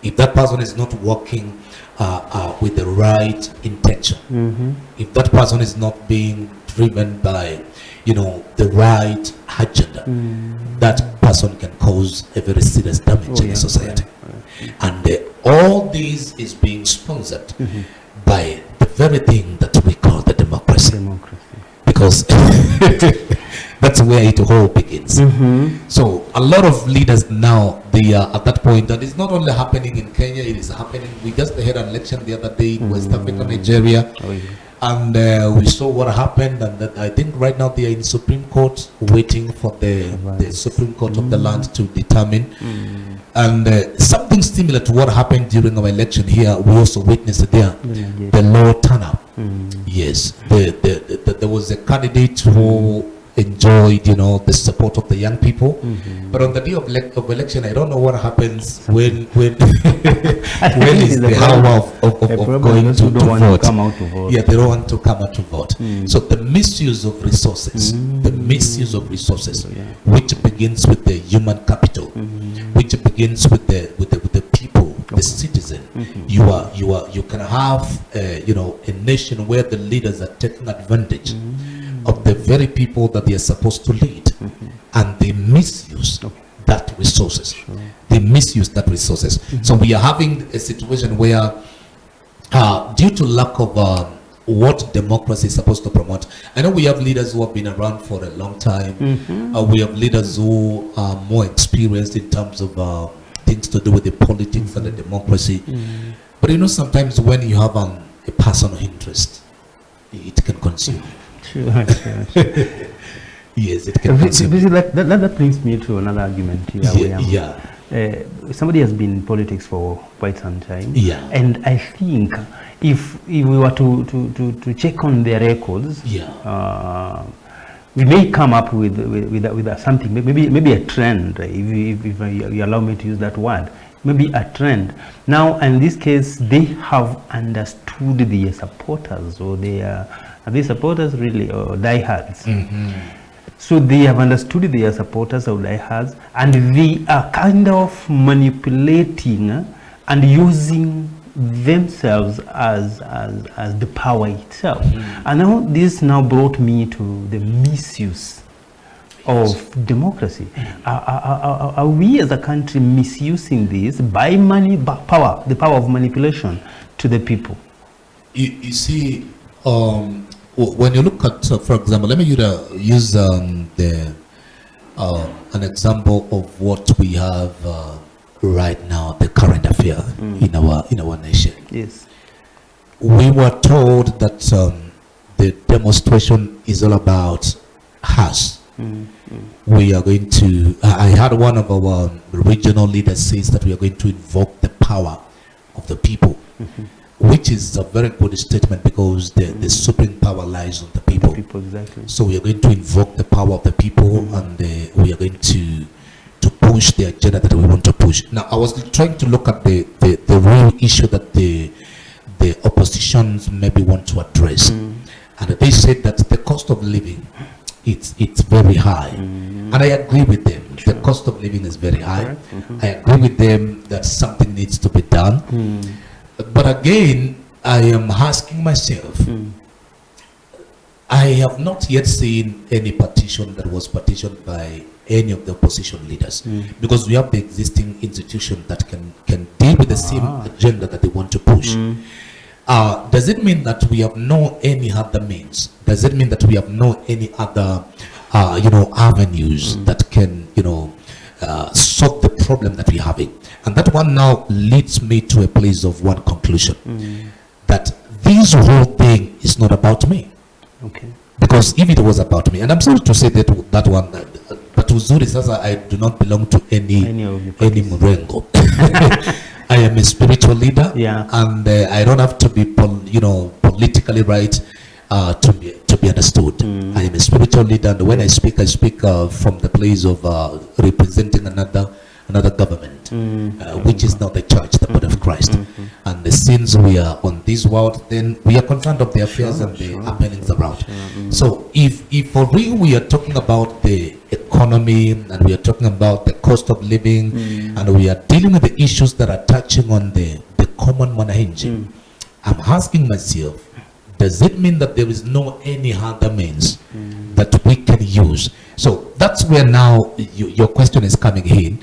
if that person is not working with the right intention, if that person is not being driven by, the right agenda, that person can cause a very serious damage in the society. And all this is being sponsored by the very thing that we call the democracy. Because that's where it all begins. So a lot of leaders now, they are at that point, and it's not only happening in Kenya, it is happening. We just had an election the other day in West Africa, Nigeria, and we saw what happened, and that I think right now they are in Supreme Court waiting for the Supreme Court of the land to determine. And something similar to what happened during our election here, we also witnessed there, the low turnout. Yes, there was a candidate who enjoyed, the support of the young people, but on the day of election, I don't know what happens when when is the hour of going to vote. Yeah, they don't want to come out to vote. So the misuse of resources, which begins with the human capital, which begins with the people, the citizen. You can have a nation where the leaders are taking advantage of the very people that they are supposed to lead, and they misuse that resources. So we are having a situation where, due to lack of what democracy is supposed to promote, I know we have leaders who have been around for a long time. We have leaders who are more experienced in terms of things to do with the politics and the democracy. But sometimes when you have a personal interest, it can consume you. Yes, it can consume. That brings me to another argument here. Somebody has been in politics for quite some time. And I think if we were to check on their records, we may come up with something, maybe a trend, if you allow me to use that word, maybe a trend. Now, in this case, they have understood their supporters, or are they supporters really, or diehards? So they have understood their supporters or diehards, and they are kind of manipulating and using themselves as the power itself. And now this brought me to the misuse of democracy. Are we as a country misusing this by money, by power, the power of manipulation to the people? You see, when you look at, for example, let me use an example of what we have right now, the current affair in our nation. Yes, we were told that the demonstration is all about us. We are going to. I had one of our regional leaders says that we are going to invoke the power of the people. Which is a very good statement, because the supreme power lies on the people. Exactly. So we are going to invoke the power of the people, and we are going to push the agenda that we want to push. Now, I was trying to look at the real issue that the oppositions maybe want to address, and they said that the cost of living, it's very high, and I agree with them. The cost of living is very high. I agree with them that something needs to be done. But again, I am asking myself, I have not yet seen any petition that was petitioned by any of the opposition leaders, because we have the existing institution that can deal with the same agenda that they want to push. Does it mean that we have no any other means? Does it mean that we have no any other avenues that can solve the problem that we're having? And that one now leads me to a place of one conclusion, that this whole thing is not about me. Because if it was about me, and I'm sorry to say that one, but uzuri sasa, I do not belong to any mrengo. I am a spiritual leader, and I don't have to be politically right to be understood. I am a spiritual leader, and when I speak from the place of representing another government, which is not the church, the body of Christ. And since we are on this world, then we are concerned of the affairs and the happenings around. So if for real we are talking about the economy, and we are talking about the cost of living, and we are dealing with the issues that are touching on the common mwananchi. I'm asking myself, does it mean that there is no any other means that we can use? So that's where now your question is coming in.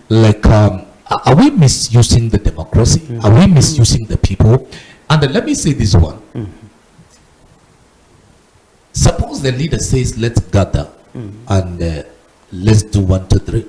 Like, are we misusing the democracy? Are we misusing the people? And let me say this one. Suppose the leader says, let's gather and let's do 1, 2, 3.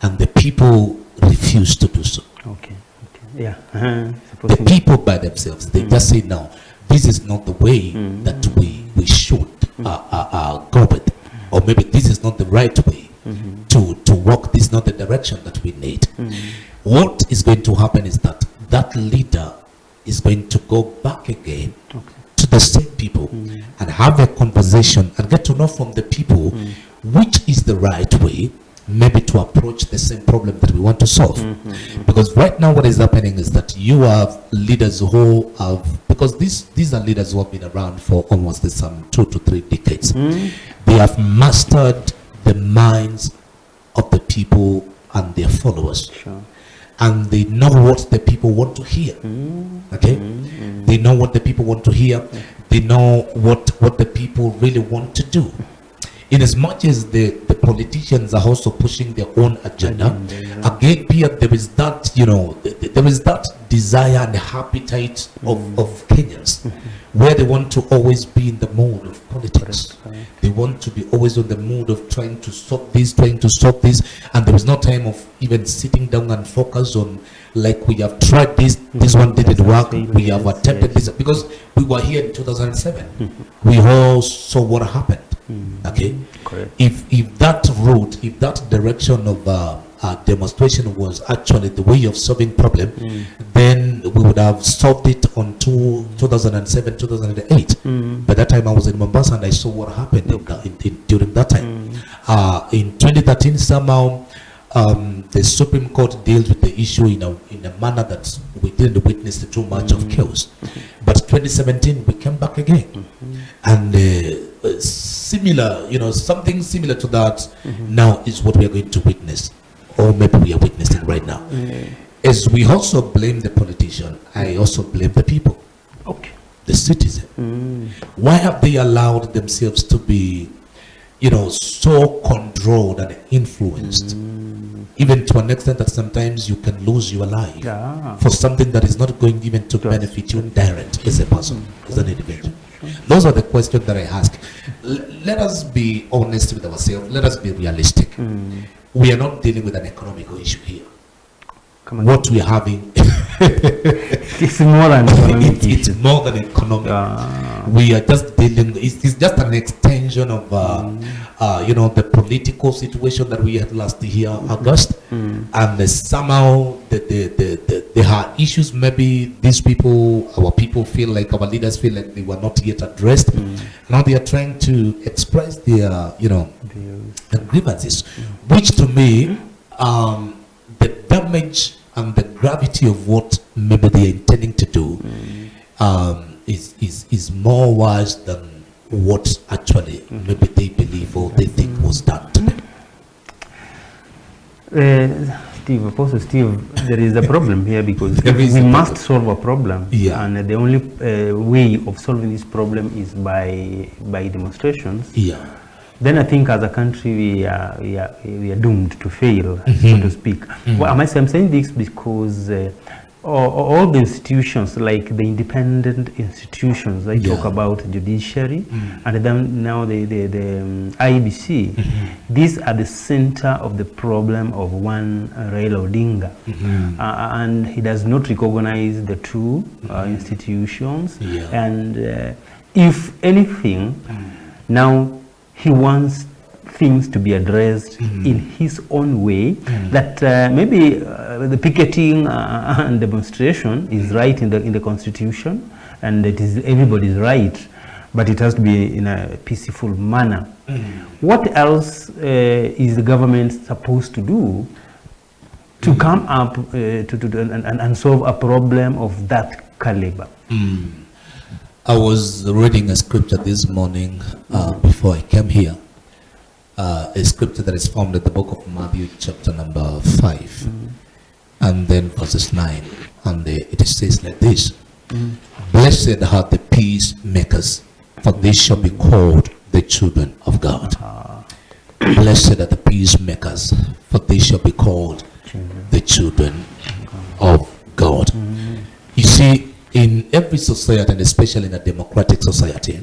And the people refuse to do so. Okay. Yeah. The people by themselves, they just say, no, this is not the way that we should go with. Or maybe this is not the right way to walk. This is not the direction that we need. What is going to happen is that that leader is going to go back again to the same people and have a conversation and get to know from the people which is the right way maybe to approach the same problem that we want to solve. Because right now what is happening is that you have leaders who have, because these are leaders who have been around for almost some 2 to 3 decades. They have mastered the minds of the people and their followers. And they know what the people want to hear. Okay? They know what the people want to hear. They know what the people really want to do. In as much as the politicians are also pushing their own agenda, again, Pierre, there is that, there is that desire and appetite of Kenyans, where they want to always be in the mode of politics. They want to be always on the mood of trying to stop this, and there is no time of even sitting down and focus on, like, we have tried this one didn't work, we have attempted this, because we were here in 2007. We all saw what happened. Okay, correct. If that route, if that direction of demonstration was actually the way of solving problem, then we would have solved it on 2007, 2008. By that time I was in Mombasa and I saw what happened during that time. In 2013 somehow the Supreme Court deals with the issue in a manner that we didn't witness too much of chaos. But 2017 we came back again, and similar, something similar to that now is what we are going to witness, or maybe we are witnessing right now. As we also blame the politician, I also blame the people, the citizen. Why have they allowed themselves to be, so controlled and influenced, even to an extent that sometimes you can lose your life for something that is not going even to benefit you directly as a person, as an individual? Those are the questions that I ask. Let us be honest with ourselves. Let us be realistic. We are not dealing with an economical issue here. What we are having it's more than economic. It's more than economic. We are just dealing. It's just an extension of the political situation that we had last year, August, and somehow there are issues. Maybe these people, our people, feel like, our leaders feel like they were not yet addressed. Now they are trying to express their grievances, which to me, the damage and the gravity of what maybe they are intending to do is more worse than what actually maybe they believe or they think was done to them. Steve, there is a problem here, because we must solve a problem, and the only way of solving this problem is by demonstrations. Then I think as a country we are doomed to fail, so to speak. Well, I'm saying this because all the institutions, like the independent institutions, I talk about judiciary, and then now the IBC, these are the center of the problem of one Raila Odinga, and he does not recognize the two institutions, and if anything, now he wants things to be addressed in his own way, that maybe the picketing and demonstration is right in the constitution, and it is everybody's right, but it has to be in a peaceful manner. What else is the government supposed to do to come up and solve a problem of that caliber? I was reading a scripture this morning before I came here, a scripture that is found in the book of Matthew, chapter number 5, and then verses 9, and it says like this: Blessed are the peacemakers, for they shall be called the children of God. Blessed are the peacemakers, for they shall be called the children of God. You see, in every society, and especially in a democratic society,